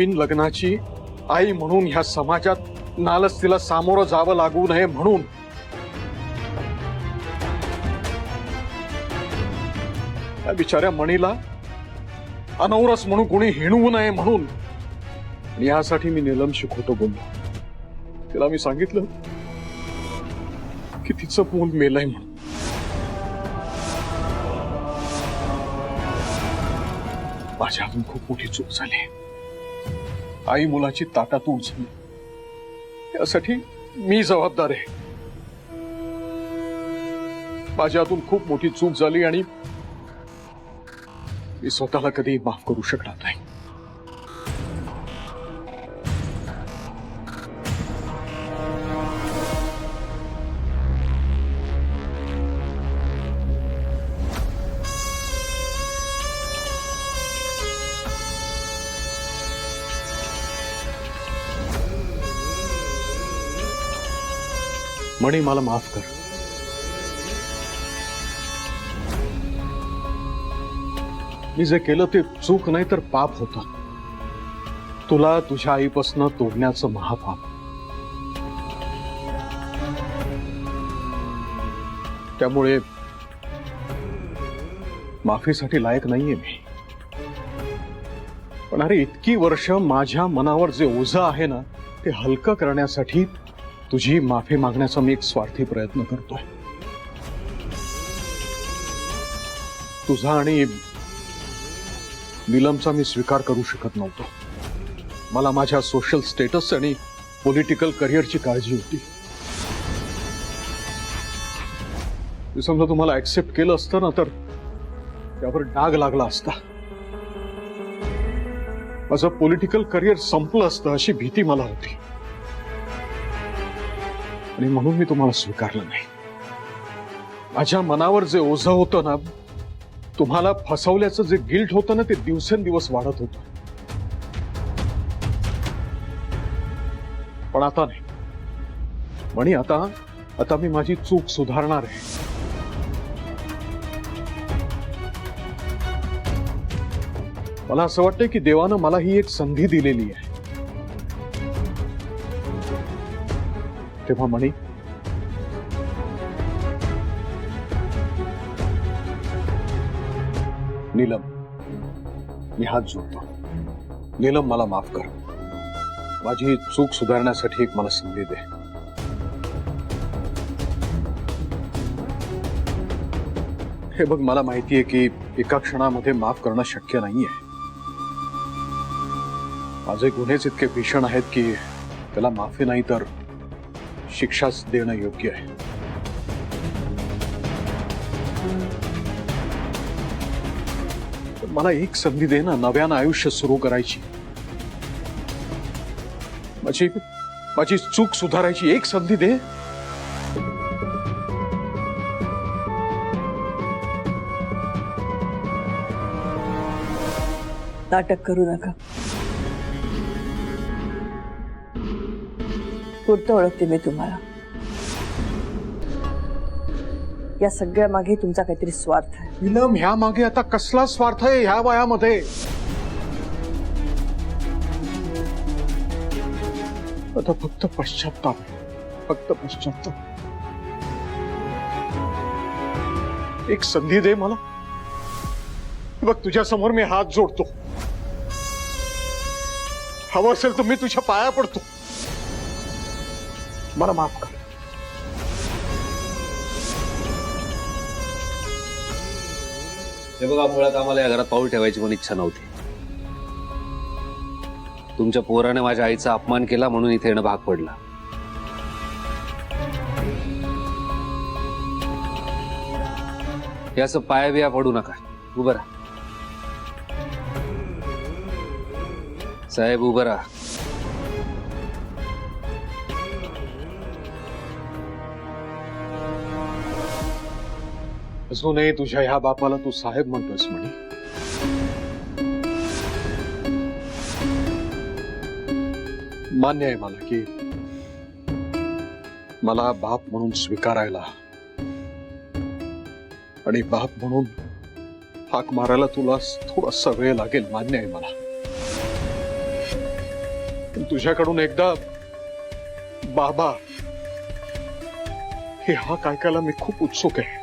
बिन लग्नाची आई म्हणून ह्या समाजात नालस्तीला सामोरं जावं लागू नये म्हणून त्या बिचाऱ्या मणीला अनवरस म्हणून कोणी हिणवू नये म्हणून यासाठी मी नीलमशी खोटं बोललो। तिला मी सांगितलं की तिचं मूल मेलंय म्हणून। माझ्या हातून खूप मोठी चूक झाली। आई मुलाची ताटातूट झाली, यासाठी मी जबाबदार आहे। माझ्या हातून खूप मोठी चूक झाली आणि मी स्वतःला कधी माफ करू शकणार नाही। मणी, मला माफ कर। मी जे केलं ते चूक नाही तर पाप होतं। तुला तुझ्या आईपासून तोडण्याचं महापाप। त्यामुळे माफीसाठी लायक नाहीये मी। पण अरे, इतकी वर्ष माझ्या मनावर जे ओझं आहे ना, ते हलकं करण्यासाठी तुझी माफी मागण्याचा मी एक स्वार्थी प्रयत्न करतोय। तुझा आणि नीलमचा मी स्वीकार करू शकत नव्हतो। मला माझ्या सोशल स्टेटस आणि पॉलिटिकल करिअरची काळजी होती। समजा तुम्हाला ऍक्सेप्ट केलं असतं ना, तर त्यावर डाग लागला असता। माझं पॉलिटिकल करिअर संपलं असतं अशी भीती मला होती आणि म्हणून मी तुम्हाला स्वीकारलं नाही। माझ्या मनावर जे ओझं होतं ना, तुम्हाला फसवल्याचं जे गिल्ट होतं ना, ते दिवसेंदिवस वाढत होतं। पण आता नाही म्हणी, आता मी माझी चूक सुधारणार आहे। मला असं वाटतंय की देवानं मला ही एक संधी दिलेली आहे। तेव्हा मणी, नीलम, मी हात जोडतो। नीलम, मला माफ कर। माझी चूक सुधारण्यासाठी एक मला संधी दे। हे बघ, मला माहितीये की एका क्षणामध्ये माफ करणं शक्य नाहीये। माझे गुन्हेच इतके भीषण आहेत की त्याला माफी नाही तर शिक्षाच देणं योग्य आहे। मला एक संधी दे ना, नव्यानं आयुष्य सुरू करायची, माझी चूक सुधारायची एक संधी दे। नाटक करू नका। पुरतं ओळखते मी तुम्हाला। या सगळ्या मागे तुमचा काहीतरी स्वार्थ आहे। नीलम, ह्या मागे आता कसला स्वार्थ आहे ह्या वयामध्ये? आता फक्त पश्चात्ताप, फक्त पश्चात्ताप। एक संधी दे मला। बघ, तुझ्या समोर मी हात जोडतो। हवं असेल तर मी तुझ्या पाया पडतो। मला माफ कर। हे बघा, मुळात आम्हाला या घरात पाऊल ठेवायची पण इच्छा नव्हती। तुमच्या पोराने माझ्या आईचा अपमान केला म्हणून इथे येणं भाग पडला। हे असं पाया बिया पडू नका, उभं राहा। साहेब, उभं राहा। अजूनही तुझ्या ह्या बापाला तू साहेब म्हणतोस म्हणे? मान्य आहे मला की मला बाप म्हणून स्वीकारायला आणि बाप म्हणून हाक मारायला तुला थोडासा वेळ लागेल, मान्य आहे मला। पण तुझ्याकडून एकदा बाबा हे हाक ऐकायला मी खूप उत्सुक आहे.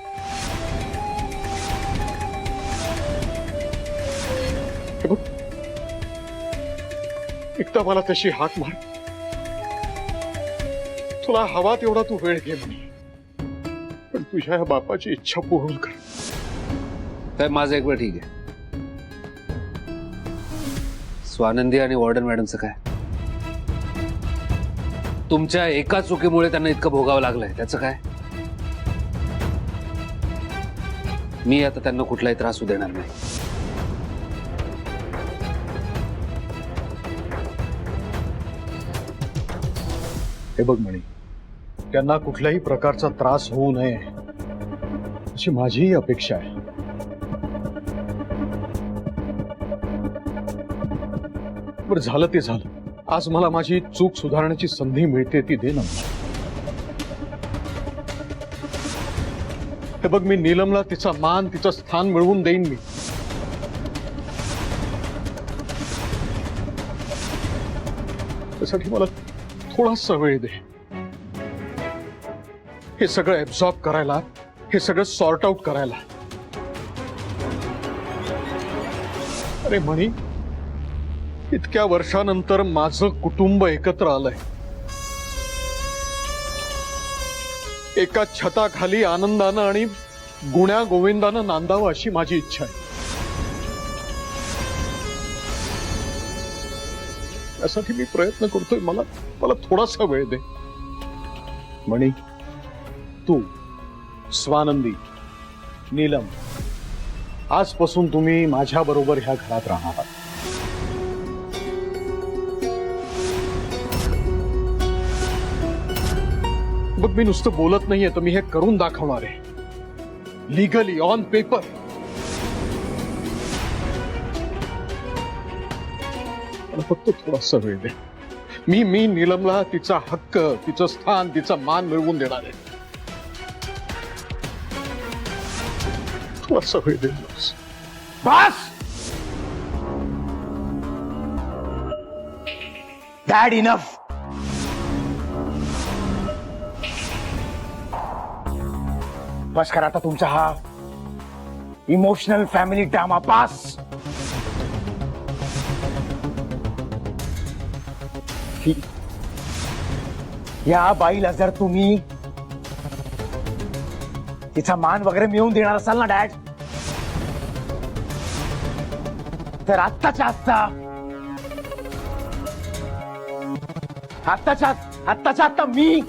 हे बघ, एकदा मला तशी हाक मार. तुला हवा तेवढा तू वेळ घे म्हणे, पण तुझ्या या बापाची इच्छा पूर्ण कर. काय माझं एक वेळ ठीक आहे. स्वानंदी आणि वॉर्डन मॅडमचं काय? तुमच्या एका चुकीमुळे त्यांना इतकं भोगावं लागलंय, त्याचं काय? मी आता त्यांना कुठलाही त्रास होऊ देणार नाही. हे बघ म्हणे, त्यांना कुठल्याही प्रकारचा त्रास होऊ नये अशी माझीही अपेक्षा आहे. बरं, झालं ते झालं. आज मला माझी चूक सुधारण्याची संधी मिळते, ती दे ना. हे बघ, मी नीलमला तिचा मान, तिचं स्थान मिळवून देईन. मी त्यासाठी मला थोडासा वेळ दे. हे सगळं ऍब्सॉर्ब करायला, हे सगळं सॉर्ट आउट करायला. अरे म्हणी, इतक्या वर्षानंतर माझं कुटुंब एकत्र आलंय. एका छताखाली आनंदानं आणि गुण्या गोविंदानं नांदावं अशी माझी इच्छा आहे. यासाठी मी प्रयत्न करतोय. मला थोडासा वेळ दे. म्हणी, तू, स्वानंदी, नीलम, आजपासून तुम्ही माझ्या बरोबर ह्या घरात राहणार आहात. बघ, मी नुसतं बोलत नाहीये, तर मी हे करून दाखवणार आहे. Legally, on paper. मला फक्त थोडासा वेळ दे. मी नीलमला तिचा हक्क, तिचं स्थान, तिचा मान मिळवून देणार आहे. थोडासा वेळ दे. बस डॅड, इनफ. बस करा आता तुमचा हा इमोशनल फॅमिली ड्रामा. पास. या बाईला जर तुम्ही तिचा मान वगैरे मिळवून देणार असाल ना डॅड, तर आत्ताच्या आत्ता मी